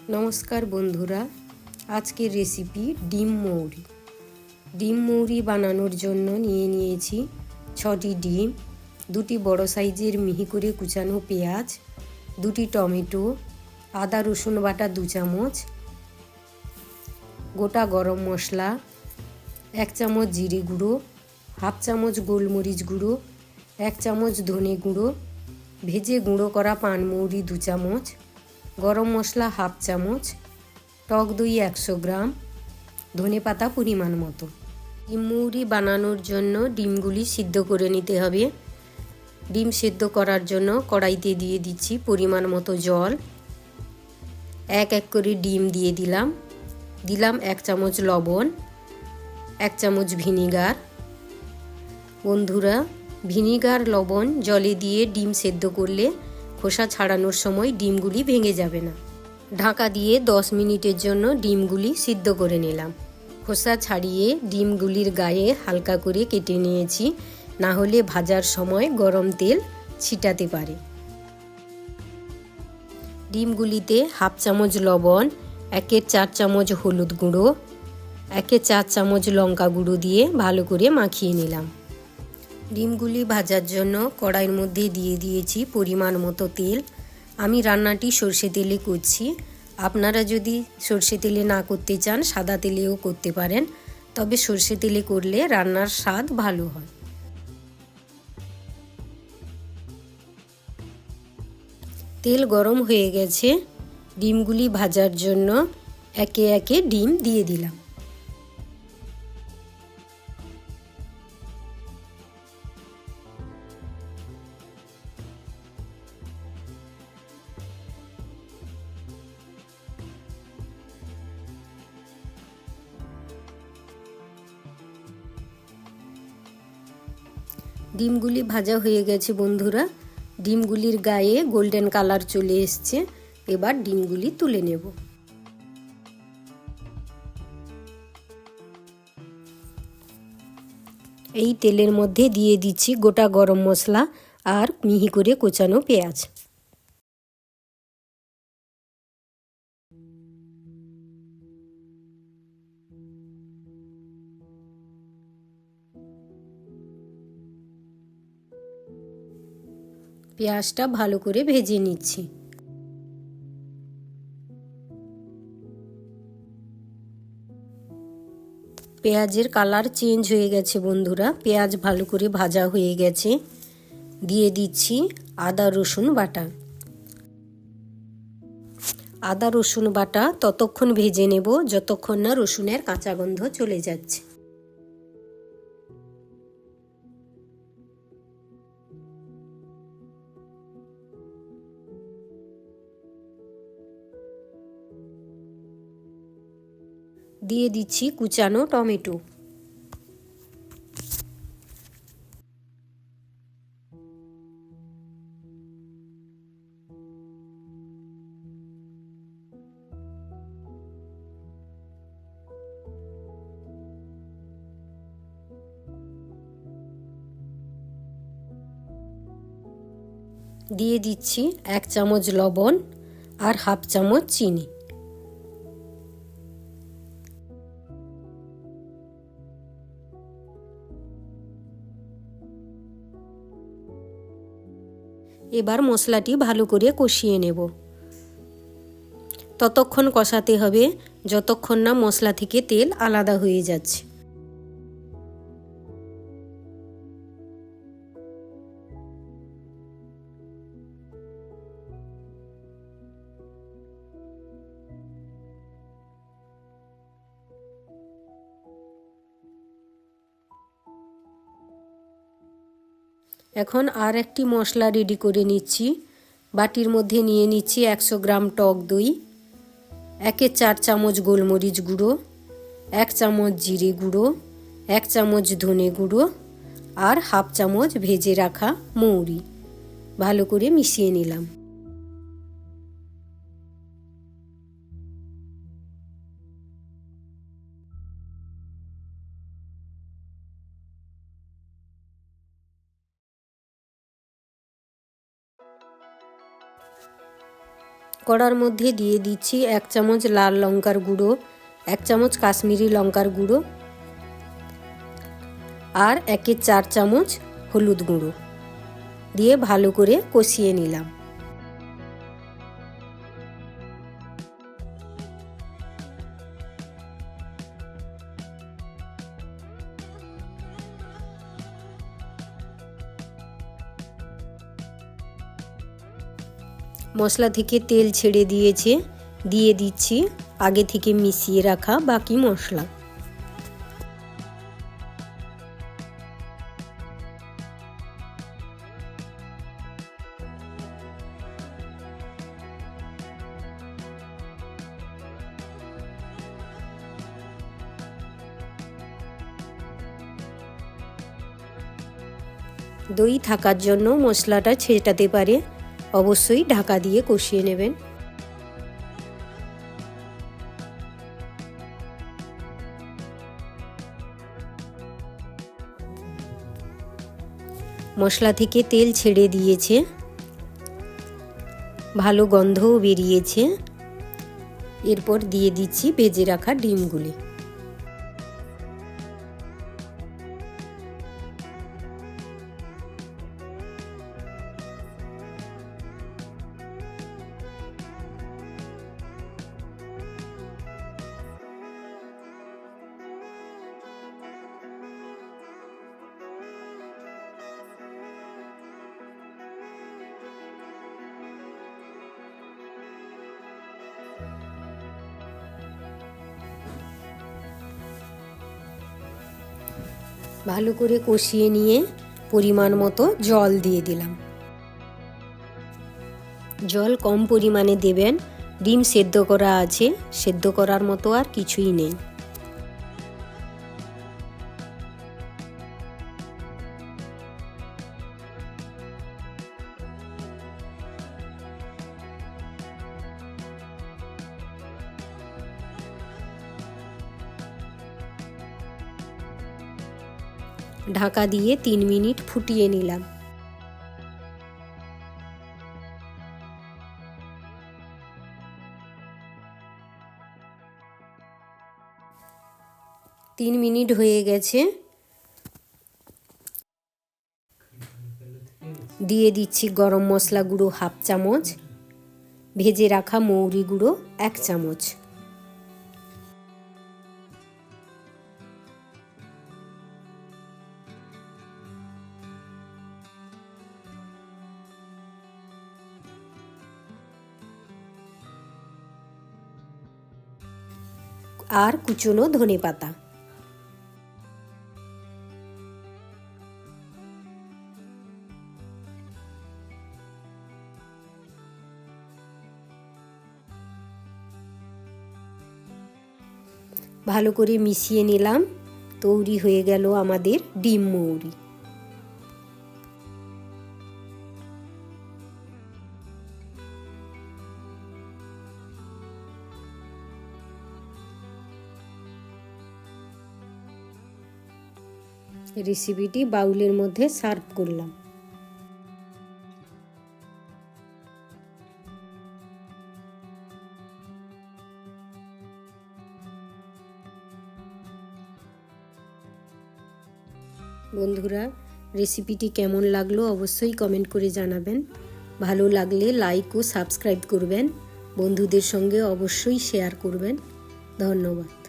নমস্কার বন্ধুরা, আজকের রেসিপি ডিম মৌরি। ডিম মৌরি বানানোর জন্য নিয়ে নিয়েছি 6টি ডিম, 2টি বড় সাইজের মিহি করে কুচানো পেঁয়াজ, 2টি টমেটো, আদা রসুন বাটা 2 চামচ, গোটা গরম মশলা, 1 চামচ জিরে গুঁড়ো, হাফ চামচ গোলমরিচ গুঁড়ো, 1 চামচ ধনে গুঁড়ো, ভেজে গুঁড়ো করা পানমৌরি 2 চামচ, গরম মশলা হাফ চামচ, টক দই 100 গ্রাম, ধনেপাতা পরিমাণ মতো। ডিম মৌরি বানানোর জন্য ডিমগুলি সিদ্ধ করে নিতে হবে। ডিম সিদ্ধ করার জন্য কড়াইতে দিয়ে দিচ্ছি পরিমাণ মতো জল। এক এক করে ডিম দিয়ে দিলাম 1 চামচ লবণ, 1 চামচ ভিনিগার। বন্ধুরা, ভিনিগার লবণ জলে দিয়ে ডিম সেদ্ধ করলে খোসা ছাড়ানোর সময় ডিমগুলি ভেঙে যাবে না। ঢাকা দিয়ে 10 মিনিটের জন্য ডিমগুলি সিদ্ধ করে নিলাম। খোসা ছাড়িয়ে ডিমগুলির গায়ে হালকা করে কেটে নিয়েছি, না হলে ভাজার সময় গরম তেল ছিটাতে পারে। ডিমগুলিতে হাফ চামচ লবণ, 1/4 চামচ হলুদ গুঁড়ো, 1/4 চামচ লঙ্কা গুঁড়ো দিয়ে ভালো করে মাখিয়ে নিলাম। ডিমগুলি ভাজার জন্য কড়াইয়ের মধ্যে দিয়ে দিয়েছি পরিমাণ মতো তেল। আমি রান্নাটি সরষে তেলে করছি। আপনারা যদি সরষে তেলে না করতে চান সাদা তেলেও করতে পারেন, তবে সরষে তেলে করলে রান্নার স্বাদ ভালো হয়। তেল গরম হয়ে গেছে, ডিমগুলি ভাজার জন্য একে একে ডিম দিয়ে দিলাম। ডিমগুলি ভাজা হয়ে গেছে বন্ধুরা, ডিমগুলির গায়ে গোল্ডেন কালার চলে এসছে। এবার ডিমগুলি তুলে নেব। এই তেলের মধ্যে দিয়ে দিচ্ছি গোটা গরম মশলা আর মিহি করে কোচানো পেঁয়াজ। পেঁয়াজটা ভালো করে ভেজে নিচ্ছি। পেঁয়াজের কালার চেঞ্জ হয়ে গেছে বন্ধুরা, পেঁয়াজ ভালো করে ভাজা হয়ে গেছে। দিয়ে দিচ্ছি আদা রসুন বাটা। আদা রসুন বাটা ততক্ষণ ভেজে নেব যতক্ষণ না রসুনের কাঁচা গন্ধ চলে যাচ্ছে। দিয়ে দিচ্ছি কুচানো টমেটো। দিয়ে দিচ্ছি 1 চামচ লবণ আর হাফ চামচ চিনি। এবার মশলাটি ভালো করে কষিয়ে নেব। ততক্ষণ কষাতে হবে যতক্ষণ না মশলা থেকে তেল আলাদা হয়ে যাচ্ছে। এখন আর একটি মশলা রেডি করে নিচ্ছি। বাটির মধ্যে নিয়ে নিচ্ছি 100 গ্রাম টক দই, 1/4 চামচ গোলমরিচ গুঁড়ো, 1 চামচ জিরে গুঁড়ো, 1 চামচ ধনে গুঁড়ো আর হাফ চামচ ভেজে রাখা মৌরি। ভালো করে মিশিয়ে নিলাম। কড়ার মধ্যে দিয়ে দিচ্ছি 1 চামচ লাল লঙ্কার গুঁড়ো, 1 চামচ কাশ্মীরি লঙ্কার গুঁড়ো আর 1/4 চামচ হলুদ গুঁড়ো দিয়ে ভালো করে কষিয়ে নিলাম। মশলা থেকে তেল ছেড়ে দিয়েছে, দিয়ে দিচ্ছি আগে থেকে মিশিয়ে রাখা বাকি মশলা। দই থাকার জন্য মশলাটা ছেটাতে পারে, অবশ্যই ঢাকা দিয়ে কষিয়ে নেবেন। মশলা থেকে তেল ছেড়ে দিয়েছে, ভালো গন্ধও বেরিয়েছে। এরপর দিয়ে দিচ্ছি ভেজে রাখা ডিমগুলি। ভালো করে কষিয়ে নিয়ে পরিমাণ মতো জল দিয়ে দিলাম। জল কম পরিমাণে দেবেন, ডিম সেদ্ধ করা আছে, সেদ্ধ করার মতো আর কিছুই নেই। ঢাকা দিয়ে 3 মিনিট ফুটিয়ে নিলাম। তিন মিনিট হয়ে গেছে, দিয়ে দিচ্ছি গরম মশলা গুঁড়ো 1/2 চামচ, ভেজে রাখা মৌরি গুঁড়ো 1 চামচ। আর কুচনো ধনেপাতা। ভালো করে মিশিয়ে নিলাম, তৈরি হয়ে গেল আমাদের ডিম মৌরি। রেসিপিটি বাউলের মধ্যে সার্ভ করলাম। বন্ধুরা, রেসিপিটি কেমন লাগলো অবশ্যই কমেন্ট করে জানাবেন। ভালো লাগলে লাইক ও সাবস্ক্রাইব করবেন, বন্ধুদের সঙ্গে অবশ্যই শেয়ার করবেন। ধন্যবাদ।